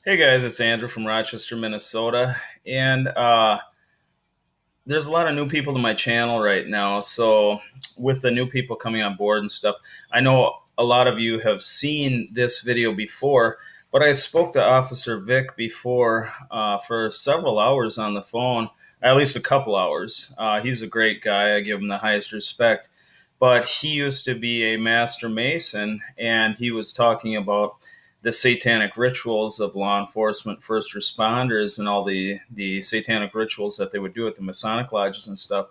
Hey guys, it's Andrew from Rochester, Minnesota, and there's a lot of new people to my channel right now. So, with the new people coming on board and stuff, I know a lot of you have seen this video before, but I spoke to Officer Vic before for several hours on the phone, at least a couple hours. He's a great guy, I give him the highest respect, but he used to be a master mason, and he was talking about the satanic rituals of law enforcement, first responders, and all the satanic rituals that they would do at the Masonic lodges and stuff.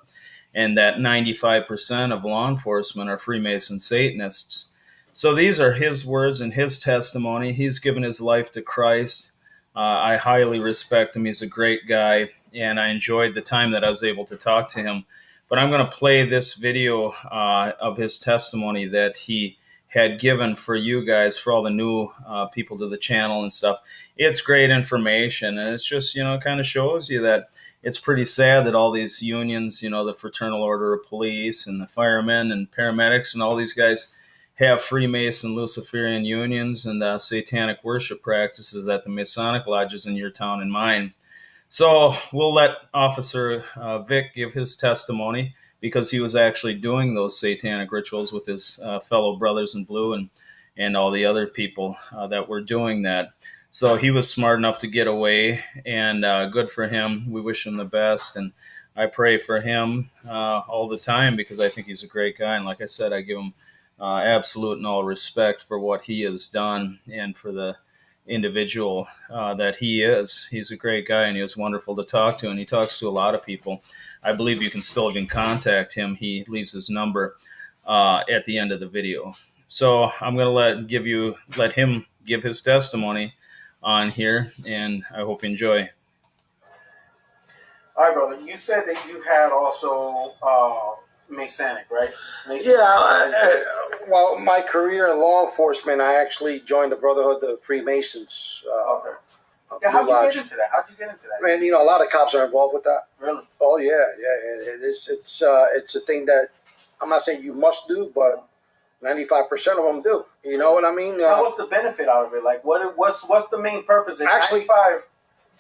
And that 95% of law enforcement are Freemason Satanists. So these are his words and his testimony. He's given his life to Christ. I highly respect him. He's a great guy, and I enjoyed the time that I was able to talk to him. But I'm going to play this video of his testimony that he had given for you guys, for all the new people to the channel and stuff. It's great information, and it's just, kind of shows you that it's pretty sad that all these unions, the Fraternal Order of Police and the firemen and paramedics and all these guys have Freemason, Luciferian unions and satanic worship practices at the Masonic lodges in your town and mine. So we'll let Officer Vic give his testimony, because he was actually doing those satanic rituals with his fellow brothers in blue and all the other people that were doing that. So he was smart enough to get away, and good for him. We wish him the best, and I pray for him all the time, because I think he's a great guy. And like I said, I give him absolute and all respect for what he has done and for the individual that he is. He's a great guy, and he was wonderful to talk to, and he talks to a lot of people. I believe you can still even contact him. He leaves his number at the end of the video. So I'm going to let him give his testimony on here, and I hope you enjoy. All right, brother. You said that you had also Masonic, right? Masonic. Yeah. Well, my career in law enforcement, I actually joined the Brotherhood of Freemasons. Okay. Yeah, how'd you get into that? Man, a lot of cops are involved with that. Really? Oh yeah, yeah. It is. It's a thing that I'm not saying you must do, but 95% of them do. You know what I mean? Now, what's the benefit out of it? Like, what's the main purpose? Actually, 95.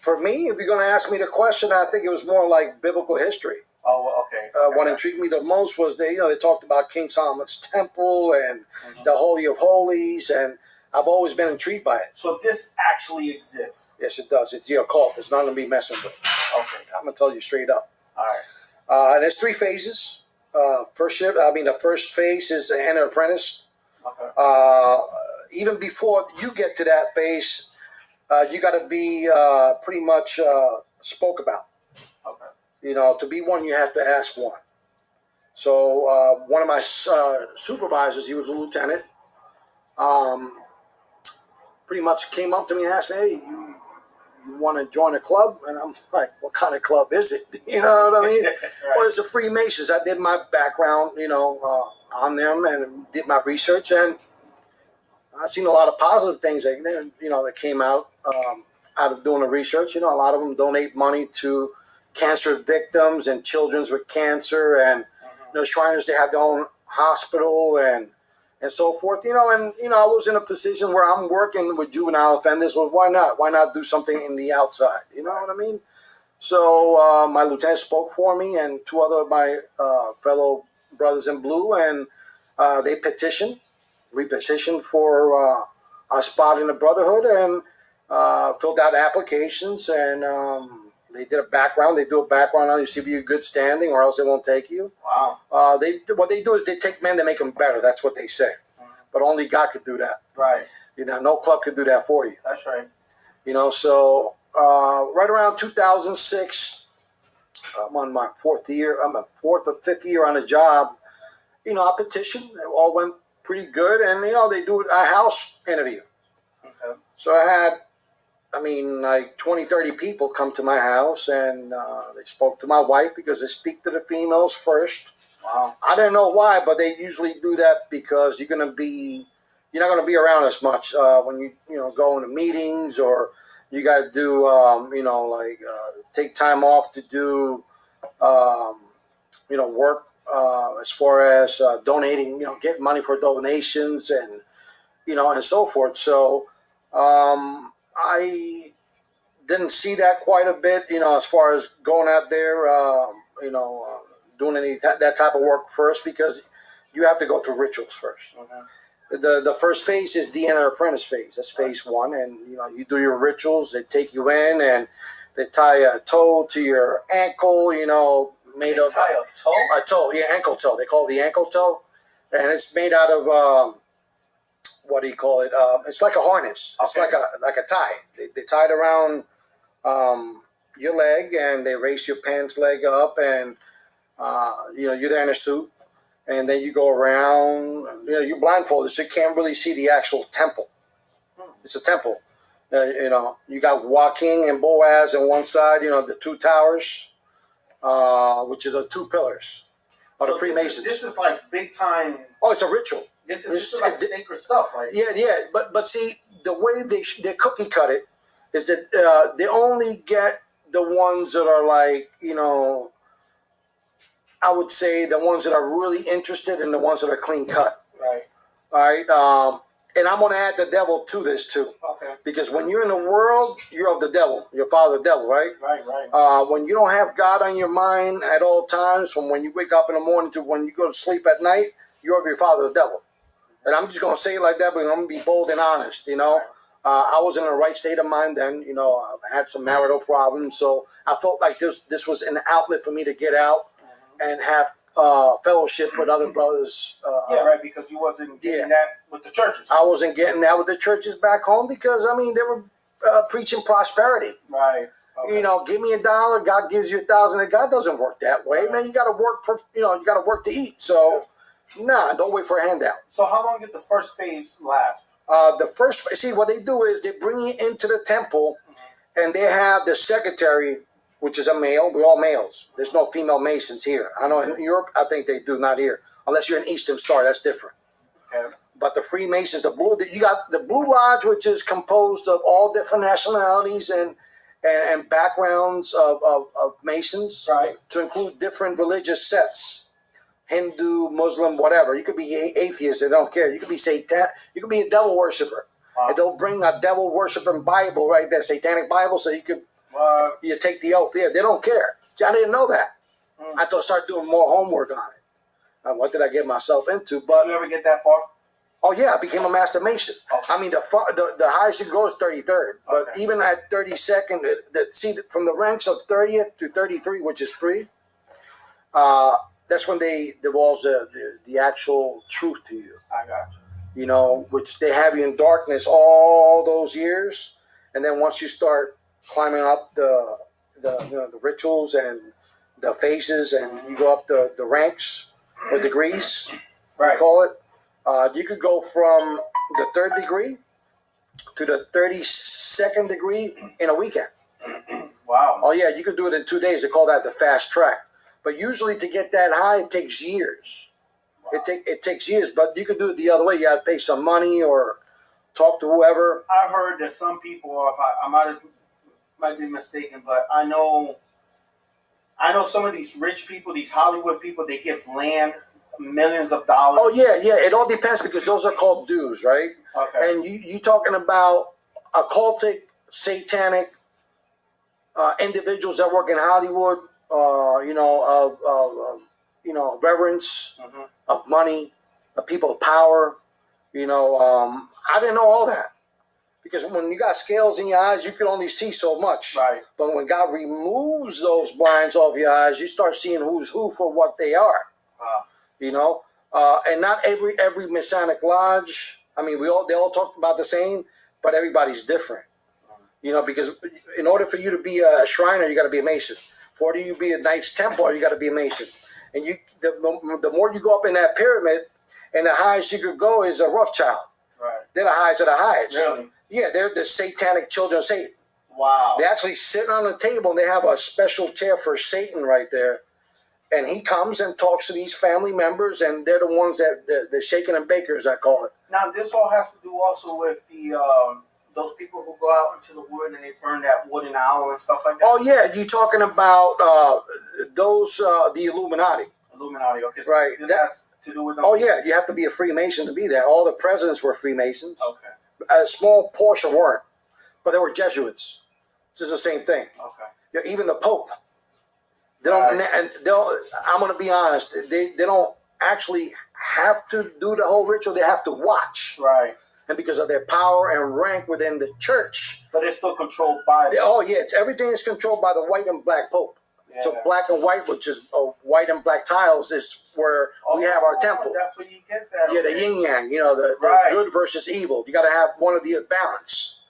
For me, if you're going to ask me the question, I think it was more like biblical history. Oh, okay. What intrigued me the most was they talked about King Solomon's temple and the Holy of Holies, and I've always been intrigued by it. So this actually exists? Yes, it does. It's the occult. It's not going to be messing with. Okay. I'm going to tell you straight up. All right. And there's 3 phases. The first phase is enter apprentice. Okay. Even before you get to that phase, you got to be pretty much spoke about. Okay. To be one, you have to ask one. So one of my supervisors, he was a lieutenant, pretty much came up to me and asked me, "Hey, you want to join a club?" And I'm like, "What kind of club is it?" You know what I mean? Right. Well, it's a Freemasons. I did my background, on them, and did my research, and I've seen a lot of positive things that came out of doing the research. A lot of them donate money to cancer victims and children with cancer, and Shriners, they have their own hospital and so forth. And I was in a position where I'm working with juvenile offenders. Well, why not? Why not do something in the outside? You know what I mean? So my lieutenant spoke for me, and 2 other of my fellow brothers in blue, and they petitioned. We petitioned for a spot in the Brotherhood, and filled out applications, and they did a background. They do a background on you, see if you're good standing, or else they won't take you. Wow. What they do is they take men to make them better. That's what they say. But only God could do that. Right. No club could do that for you. That's right. So right around 2006, I'm on my 4th year. I'm a 4th or 5th year on the job. I petitioned. It all went pretty good, and they do a house interview. Okay. So I had, like 20, 30 people come to my house, and they spoke to my wife, because they speak to the females first. Wow. I didn't know why, but they usually do that because you're not going to be around as much when you go into meetings, or you got to do take time off to do work as far as donating, getting money for donations and and so forth. So I didn't see that quite a bit, as far as going out there, doing that type of work first, because you have to go through rituals first. The first phase is the inner apprentice phase. That's phase one, and you do your rituals. They take you in and they tie a toe to your ankle. Made of tie a toe, yeah, ankle toe. They call it the ankle toe, and it's made out of what do you call it? It's like a harness. It's like a tie. They tie it around your leg, and they raise your pants leg up, and you're there in a suit, and then you go around. You're blindfolded, so you can't really see the actual temple. It's a temple. You got Joaquin and Boaz on one side. The two towers, which is the two pillars of the Freemasons. This is like big time. Oh, it's a ritual. This is like sacred stuff, right? Yeah. But see, the way they cookie cut it is that they only get the ones that are like, I would say the ones that are really interested and the ones that are clean cut. Right. All right. And I'm going to add the devil to this too. Okay. Because when you're in the world, you're of the devil. Your father, the devil, right? Right. When you don't have God on your mind at all times, from when you wake up in the morning to when you go to sleep at night, you're of your father, the devil. And I'm just going to say it like that, but I'm going to be bold and honest, I was in the right state of mind then, I had some marital problems. So I felt like this was an outlet for me to get out and have fellowship with other brothers. Right, because you wasn't getting that with the churches. I wasn't getting that with the churches back home because, they were preaching prosperity. Right. Okay. Give me $1, God gives you 1,000. And God doesn't work that way, man. You got to work for, you got to work to eat. So, don't wait for a handout. So how long did the first phase last? What they do is they bring you into the temple, and they have the secretary, which is a male. We're all males. There's no female masons here. I know in Europe, I think they do, not here. Unless you're an Eastern Star, that's different. Okay. But the Freemasons, you got the Blue Lodge, which is composed of all different nationalities and backgrounds of Masons, right, to include different religious sets. Hindu, Muslim, whatever. You could be atheist, they don't care. You could be Satan. You could be a devil worshiper. Wow. And they'll bring a devil worshiping Bible, right? That Satanic Bible, so you could you take the oath. Yeah, they don't care. See, I didn't know that. Until I started doing more homework on it. What did I get myself into? But did you ever get that far? Oh yeah, I became a Master Mason. Okay. The highest you go is 33rd. But even at 32nd, from the ranks of 30th to 33, which is 3, that's when they divulge the actual truth to you. I got you. Which they have you in darkness all those years, and then once you start climbing up the rituals and the phases, and you go up the ranks or degrees, right? We call it. You could go from the 3rd degree to the 32nd degree in a weekend. Wow. Oh yeah, you could do it in 2 days. They call that the fast track. But usually to get that high, it takes years. Wow. It takes years, but you could do it the other way. You got to pay some money or talk to whoever. I heard that some people, if I might be mistaken, but I know some of these rich people, these Hollywood people, they give land, millions of dollars. Oh yeah. It all depends because those are called dues, right? Okay. And you talking about occultic, satanic individuals that work in Hollywood. Reverence, of money, of people of power. I didn't know all that because when you got scales in your eyes, you can only see so much. Right. But when God removes those blinds off your eyes, you start seeing who's who for what they are. And not every Masonic lodge. They all talk about the same, but everybody's different. Because in order for you to be a Shriner, you got to be a Mason. For you to be a Knights Templar, you got to be a Mason. And the more you go up in that pyramid, and the highest you could go is a Rothschild. Right. They're the highest of the highest. Really? Yeah, they're the satanic children of Satan. Wow. They actually sit on the table, and they have a special chair for Satan right there. And he comes and talks to these family members, and they're the ones that the shaking and bakers, I call it. Now, this all has to do also with the those people who go out into the wood and they burn that wooden owl and stuff like that. Oh yeah, you talking about the Illuminati? Illuminati, okay. So right. This has to do with them. Oh yeah, you have to be a Freemason to be that. All the presidents were Freemasons. Okay. A small portion weren't, but they were Jesuits. It's just the same thing. Okay. Yeah, even the Pope. They don't, and I'm going to be honest. They don't actually have to do the whole ritual. They have to watch. Right. And because of their power and rank within the church, but it's still controlled by them. Oh yeah, everything is controlled by the white and black Pope. Yeah. So black and white, which is white and black tiles, is where we have our temple. That's where you get that. Yeah, the yin yang. The good versus evil. You got to have one of the balance,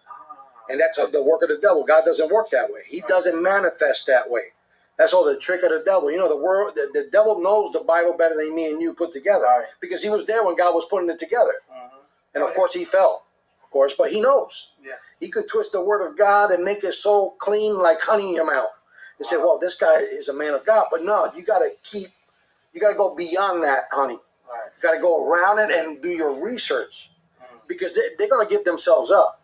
and that's the work of the devil. God doesn't work that way. He doesn't manifest that way. That's all the trick of the devil. The devil knows the Bible better than me and you put together, because he was there when God was putting it together. And of course he fell, but he knows. Yeah. He could twist the word of God and make it so clean like honey in your mouth. And say, well, this guy is a man of God. But no, you got to go beyond that, honey. Right. You got to go around it and do your research, because they're going to give themselves up.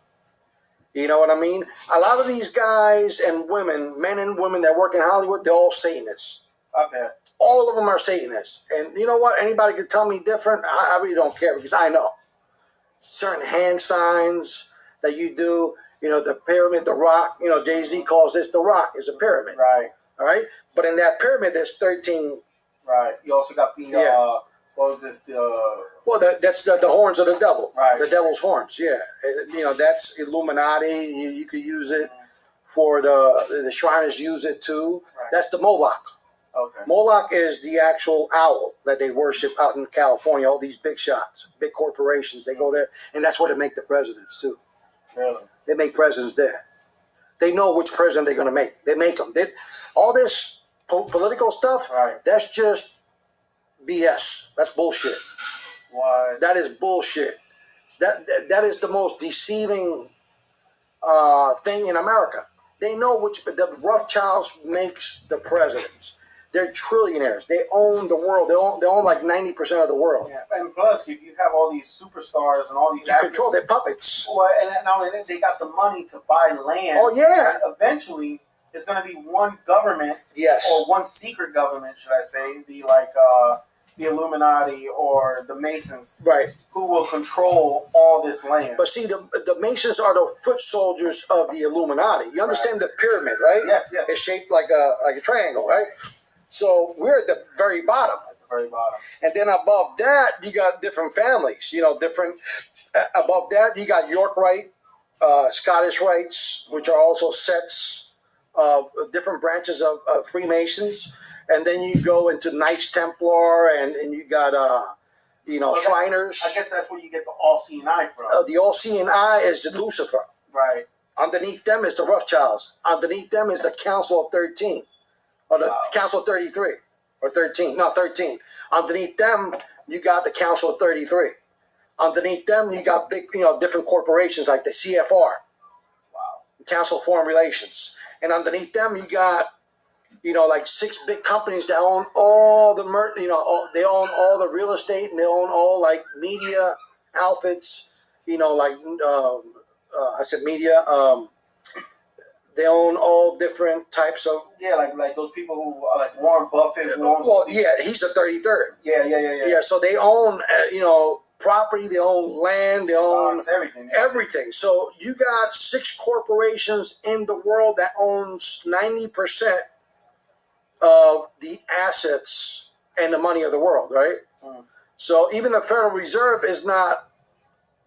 You know what I mean? A lot of these guys and women, men and women that work in Hollywood, they're all Satanists. Okay. All of them are Satanists. And you know what? Anybody could tell me different. I really don't care, because I know. Certain hand signs that you do, the pyramid, the rock, Jay-Z calls this the rock, is a pyramid. Right. All right. But in that pyramid, there's 13. Right. You also got the, what was this? Well, that's the horns of the devil. Right. The devil's horns. Yeah. That's Illuminati. You could use it for the Shriners use it too. Right. That's the Moloch. Okay. Moloch is the actual owl that they worship out in California. All these big shots, big corporations, they go there, and that's where they make the presidents too. Really? They make presidents there. They know which president they're going to make. They make them. All this political stuff, that's just BS. That's bullshit. Why? That is bullshit. That is the most deceiving thing in America. They know the Rothschilds makes the presidents. They're trillionaires. They own the world. They own like 90% of the world. Yeah. And plus, if you have all these superstars and all these actors, control their puppets. Well, and not only that, they got the money to buy land. Oh yeah. And eventually, there's going to be one government, or one secret government, should I say, the Illuminati or the Masons, who will control all this land. But see, the Masons are the foot soldiers of the Illuminati. You understand the pyramid, right? Yes, yes. It's shaped like a triangle, right? So we're at the very bottom. At the very bottom. And then above that, you got different families. Different. Above that, you got York Rite, Scottish Rites, which are also sets of different branches of Freemasons. And then you go into Knights Templar, and you got so Shriners. I guess that's where you get the All-Seeing Eye from. The All-Seeing Eye is Lucifer. Right. Underneath them is the Rothschilds. Underneath them is the Council of 13. Or the Council of 33. Or 13. No, 13. Underneath them, you got the Council of 33. Underneath them, you got big, different corporations like the CFR. Wow. Council of Foreign Relations. And underneath them, you got like 6 big companies that own all the they own all the real estate, and they own all like media outfits, I said media, they own all different types of like those people who are like Warren Buffett. He's a 33rd. Yeah. So they own property, they own land, they own everything. So you got 6 corporations in the world that owns 90% of the assets and the money of the world, right? So even the Federal Reserve is not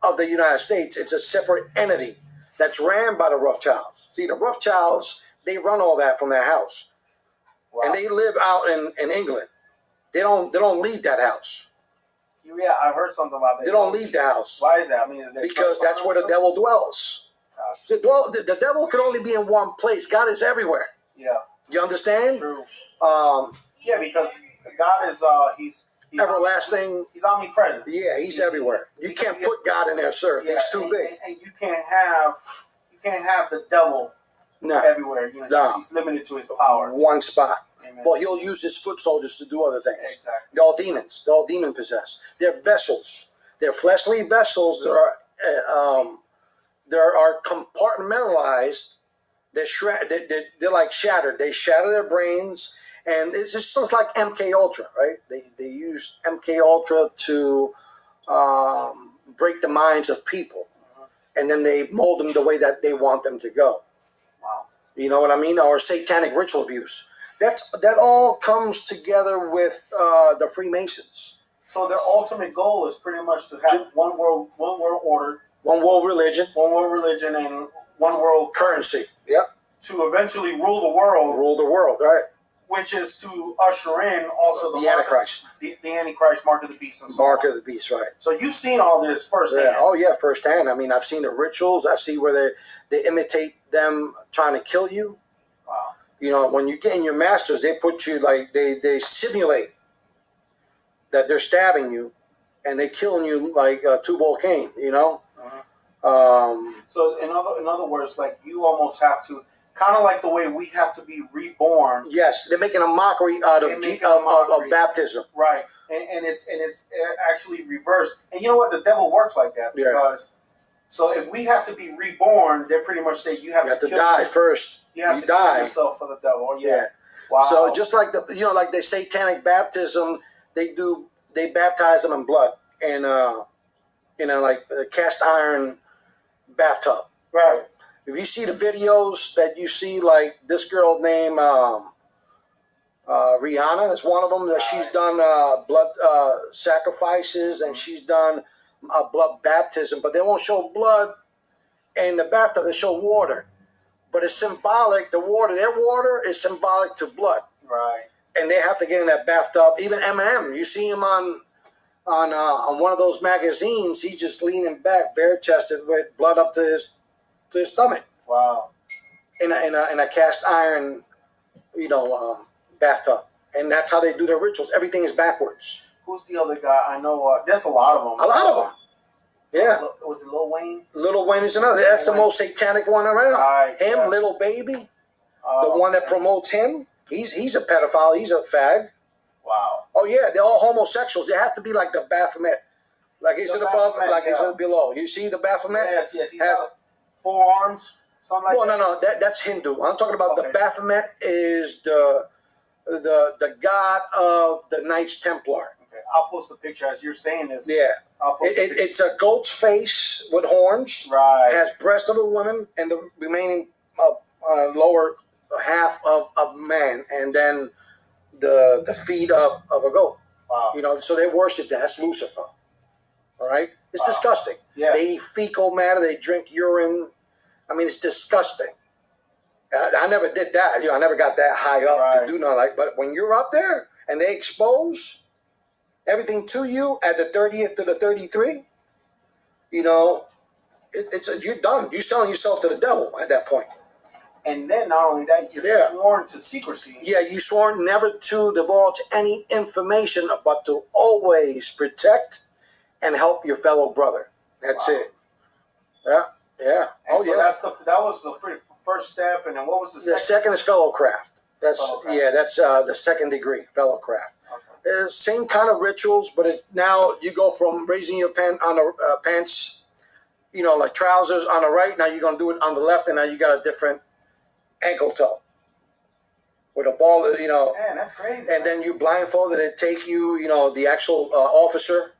of the United States. It's a separate entity that's ran by the Rothschilds. See, the Rothschilds, they run all that from their house. Wow. And they live out in England. They don't leave that house. Yeah, I heard something about that. They don't leave the house. Why is that? I mean, because that's where the devil dwells. The devil can only be in one place. God is everywhere. Yeah. You understand? True. Because God is he's everlasting. He's omnipresent. Yeah, he's everywhere. You can't put God in there, sir. Yeah, he's too big. And you can't have the devil everywhere. He's limited to his power. One spot. Amen. Well, he'll use his foot soldiers to do other things. Exactly. They're all demons. They're all demon possessed. They're vessels. They're fleshly vessels that are compartmentalized. They're like shattered. They shatter their brains. And it's just like MK Ultra, right? They use MK Ultra to break the minds of people, and then they mold them the way that they want them to go. Wow. You know what I mean? Or satanic ritual abuse. That all comes together with the Freemasons. So their ultimate goal is pretty much to have one world order, one world religion, and one world currency. Yep. To eventually rule the world. Rule the world, right? Which is to usher in also the Antichrist. The Antichrist, mark of the beast, and so mark on. of the beast, right? So you've seen all this firsthand. Yeah. Oh yeah, firsthand. I mean, I've seen the rituals. I see where they imitate them trying to kill you. Wow. You know, when you get in your masters, they put you like they simulate that they're stabbing you, and they killing you like Tubal Cain. You know. So in other words, like you almost have to, kind of like the way we have to be reborn. Yes, they're making a mockery out of baptism. Right, and it's actually reversed. And you know what? The devil works like that because. Yeah. So if we have to be reborn, they pretty much say you have to die first. You have to kill yourself for the devil. Yeah. Wow. So just like like the satanic baptism, they baptize them in blood and like a cast iron bathtub. Right. If you see the videos that you see, like this girl named Rihanna is one of them, that she's done blood sacrifices and she's done blood baptism, but they won't show blood in the bathtub. They show water, but it's symbolic. Their water is symbolic to blood. Right. And they have to get in that bathtub. Even Eminem, you see him on one of those magazines. He's just leaning back, bare chested, with blood up to his stomach. Wow. In a cast iron, bathtub, and that's how they do their rituals. Everything is backwards. Who's the other guy? I know. There's a lot of them. A lot of them. Yeah. Was it Lil Wayne? Lil Wayne is another. That's the most satanic one around. Right. Him, yeah. Little Baby, the one that promotes him. He's a pedophile. He's a fag. Wow. Oh yeah, they're all homosexuals. They have to be like the Baphomet. Like is it above? Like is it below? You see the Baphomet? Yes. He has 4 arms. Something like that. No. That's Hindu. I'm talking about the Baphomet is the god of the Knights Templar. I'll post a picture as you're saying this. Yeah. It's a goat's face with horns. Right. Has breast of a woman and the remaining lower half of a man, and then the feet of a goat. Wow. So they worship that. That's Lucifer. All right? It's disgusting. Yeah. They eat fecal matter. They drink urine. I mean, it's disgusting. I never did that. I never got that high up to do nothing like. But when you're up there and they expose everything to you at the 30th to the 33, you're done. You're selling yourself to the devil at that point. And then not only that, you're sworn to secrecy. Yeah, you sworn never to divulge any information, but to always protect and help your fellow brother. That's it. Yeah. And that was the pretty first step. And then what was the second? The second is fellowcraft. That's the second degree, fellowcraft. Same kind of rituals, but it's now you go from raising your pants, like trousers on the right. Now you're gonna do it on the left, and now you got a different ankle toe with a ball. Man, that's crazy. And then you blindfolded. They take you, the actual officer.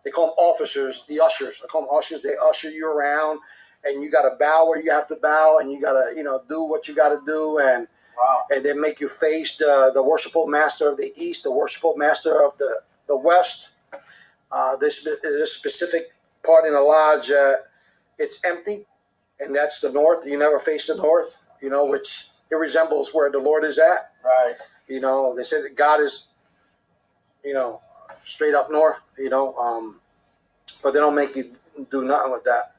They call them officers, the ushers. I call them ushers. They usher you around, and you got to bow where you have to bow, and you got to, do what you got to do, and. Wow. And they make you face the worshipful master of the east, the worshipful master of the west. There's a specific part in the lodge, it's empty, and that's the north. You never face the north, which it resembles where the Lord is at. Right. They say that God is, straight up north, but they don't make you do nothing with that.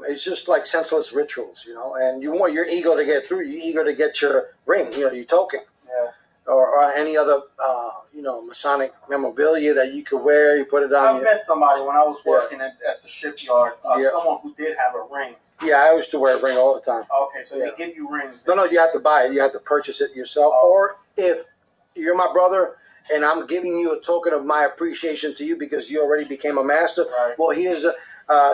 It's just like senseless rituals, and you want your ego to get through. You're eager to get your ring, your token, or any other, Masonic memorabilia that you could wear. You put it on. I've met somebody when I was working at the shipyard. Someone who did have a ring. Yeah, I used to wear a ring all the time. Okay, so they give you rings. No, you have to buy it. You have to purchase it yourself, or if you're my brother. And I'm giving you a token of my appreciation to you because you already became a master. Right. Well, here's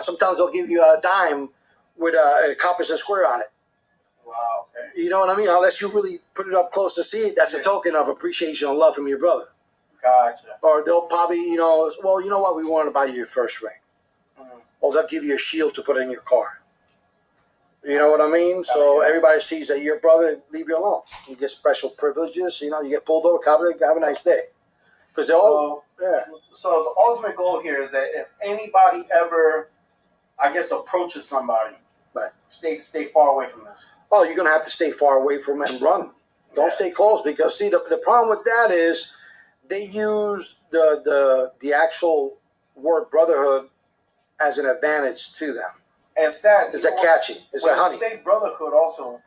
sometimes they'll give you a dime with a compass and square on it. Wow. Okay. You know what I mean? Unless you really put it up close to see it, that's a token of appreciation and love from your brother. Gotcha. Or they'll probably, well, you know what? We want to buy you your first ring. Mm-hmm. Or they'll give you a shield to put in your car. You know what I mean? So everybody sees that you're a brother, leave you alone. You get special privileges. You know, you get pulled over, cop, have a nice day. Because they're all, yeah. So the ultimate goal here is that if anybody ever, I guess, approaches somebody, Right. stay far away from this. Oh, you're going to have to stay far away from it and run. Don't stay close, because, see, the problem with that is they use the actual word brotherhood as an advantage to them. And sad. It's a catchy. It's a when honey. you say brotherhood also,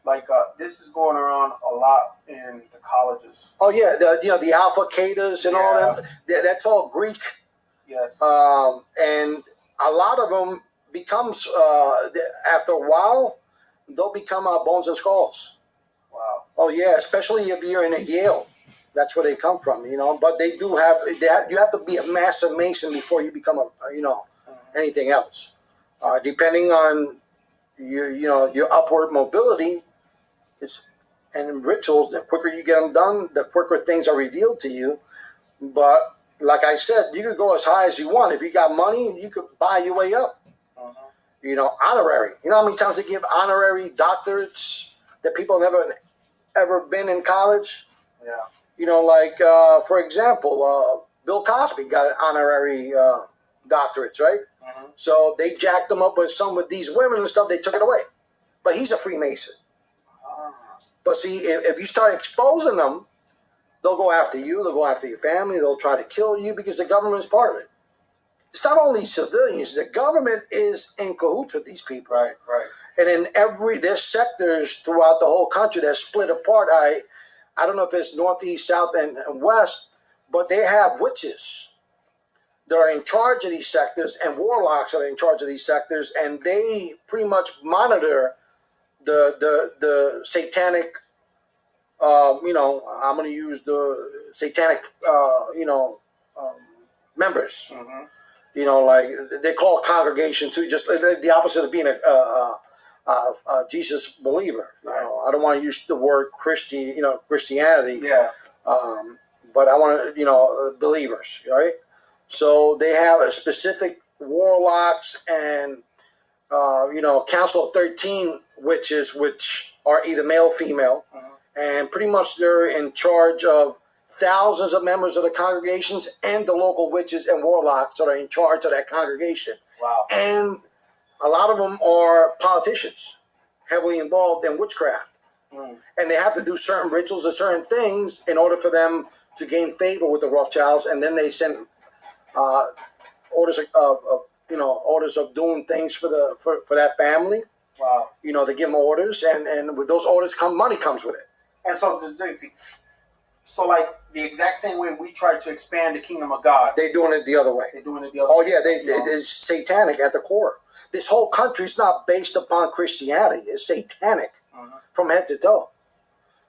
like this is going around a lot in the colleges. Oh, yeah. The Alpha Ketas and all them, that's all Greek. Yes. And a lot of them becomes, after a while, they'll become Bones and Skulls. Wow. Oh, yeah, especially if you're in a Yale. That's where they come from, you know. But they do have, you have to be a master Mason before you become anything else. Depending on your upward mobility, and rituals, the quicker you get them done, the quicker things are revealed to you. But like I said, you could go as high as you want. If you got money, you could buy your way up. Honorary. You know how many times they give honorary doctorates that people have never ever been in college? Yeah. You know, like, for example, Bill Cosby got an honorary doctorates, right? So they jacked him up with these women and stuff. They took it away. But he's a Freemason. But see, if you start exposing them, they'll go after you. They'll go after your family. They'll try to kill you because the government's part of it. It's not only civilians. The government is in cahoots with these people. Right. And in there's sectors throughout the whole country that's split apart. I don't know if it's northeast, south, and west, but they have witches that are in charge of these sectors and warlocks that are in charge of these sectors, and they pretty much monitor the satanic. I'm going to use the satanic. Members. Like they call it congregation too, just the opposite of being a Jesus believer. I don't want to use the word Christianity. Yeah. But I want to, believers, right? So they have a specific warlocks and, Council of 13 witches, which are either male or female. And pretty much they're in charge of thousands of members of the congregations and the local witches and warlocks that are in charge of that congregation. Wow. And a lot of them are politicians, heavily involved in witchcraft. And they have to do certain rituals and certain things in order for them to gain favor with the Rothschilds. And then they send orders of doing things for that family. Wow. They give them orders, and with those orders money comes with it. And so like the exact same way we try to expand the kingdom of God, they're doing it the other way. Oh yeah, it's satanic at the core. This whole country is not based upon Christianity. It's satanic from head to toe.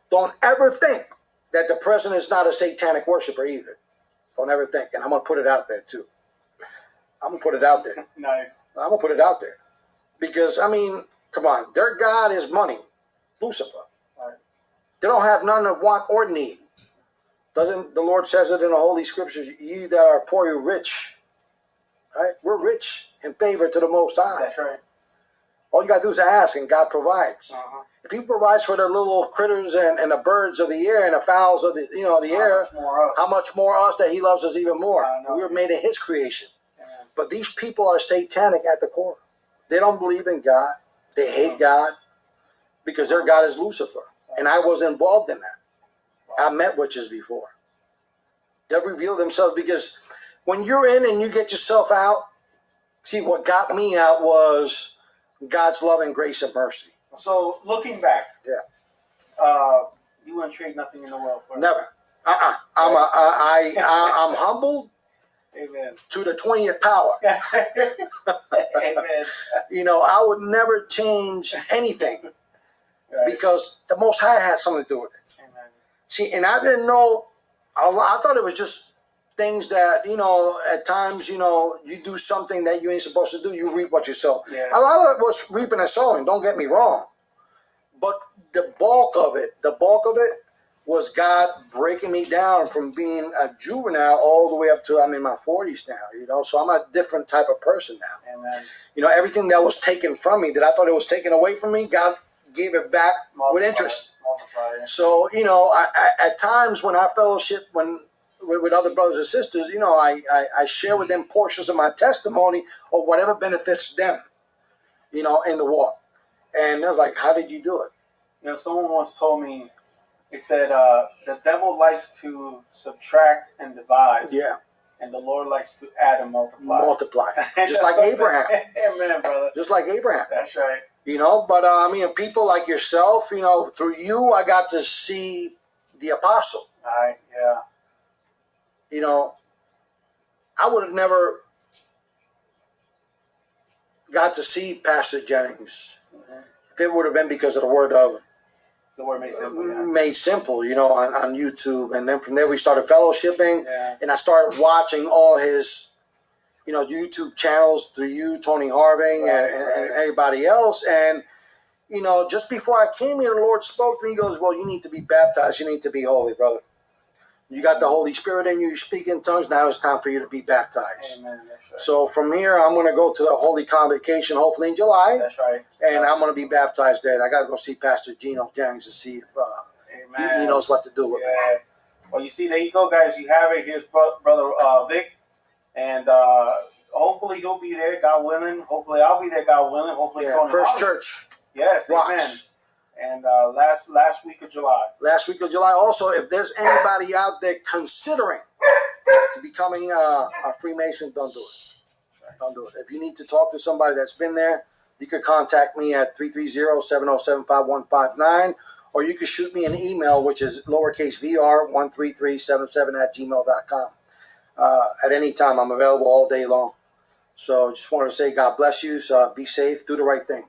Don't ever think that the president is not a satanic worshiper either. Don't ever think. And I'm going to put it out there too. I'm going to put it out there. Nice. I'm going to put it out there. Because, come on. Their God is money. Lucifer. Right. They don't have none of want or need. Doesn't the Lord says it in the Holy Scriptures, ye that are poor, you're rich. Right? We're rich in favor to the Most High. That's right. All you got to do is ask, and God provides. If He provides for the little critters and the birds of the air and the fowls of the air, how much more us that He loves us even more? We were made in His creation. Amen. But these people are satanic at the core. They don't believe in God. They hate God because their God is Lucifer. And I was involved in that. I met witches before. They've revealed themselves because when you're in and you get yourself out, see, what got me out was God's love and grace and mercy. So looking back, you wouldn't trade nothing in the world for it. Never. I'm humbled. Amen. To the 20th power. Amen. I would never change anything because the Most High had something to do with it. Amen. See, and I didn't know. I thought it was just things that, at times, you do something that you ain't supposed to do. You reap what you sow. Yeah. A lot of it was reaping and sowing. Don't get me wrong. But the bulk of it was God breaking me down from being a juvenile all the way up to I'm in my 40s now, you know, so I'm a different type of person now. Amen. You know, everything that was taken from me, that I thought it was taken away from me, God gave it back with interest. Multiply. So, you know, at times when I fellowship with other brothers and sisters, you know, I share with them portions of my testimony or whatever benefits them, you know, in the walk. And I was like, how did you do it? You know, someone once told me, he said, the devil likes to subtract and divide. Yeah. And the Lord likes to add and multiply. Multiply. Just like Abraham. Amen, brother. Just like Abraham. That's right. You know, but I mean, people like yourself, you know, through you, I got to see the apostle. All right, yeah. You know, I would have never got to see Pastor Jennings if it would have been because of the word of the word made simple, yeah. Made simple, you know, on YouTube. And then from there we started fellowshipping, and I started watching all his, you know, YouTube channels through you, Tony Harving, and everybody else. And, you know, just before I came here, the Lord spoke to me. He goes, well, you need to be baptized. You need to be holy, brother. You got the Holy Spirit in you. You speak in tongues. Now it's time for you to be baptized. Amen. That's right. So from here, I'm going to go to the Holy Convocation, hopefully in July. That's right. And I'm going to be baptized there. And I got to go see Pastor Gino Jennings to see if he knows what to do with me. Well, you see, there you go, guys. You have it. Here's brother Vic. And hopefully he'll be there, God willing. Hopefully I'll be there, God willing. Hopefully Tony First Harvey. Church. Yes, Rocks. amen. And last week of July. Last week of July. Also, if there's anybody out there considering to becoming a Freemason, don't do it. Don't do it. If you need to talk to somebody that's been there, you could contact me at 330-707-5159, or you could shoot me an email, which is lowercase vr13377@gmail.com. At any time, I'm available all day long. So just wanted to say God bless you. Be safe. Do the right thing.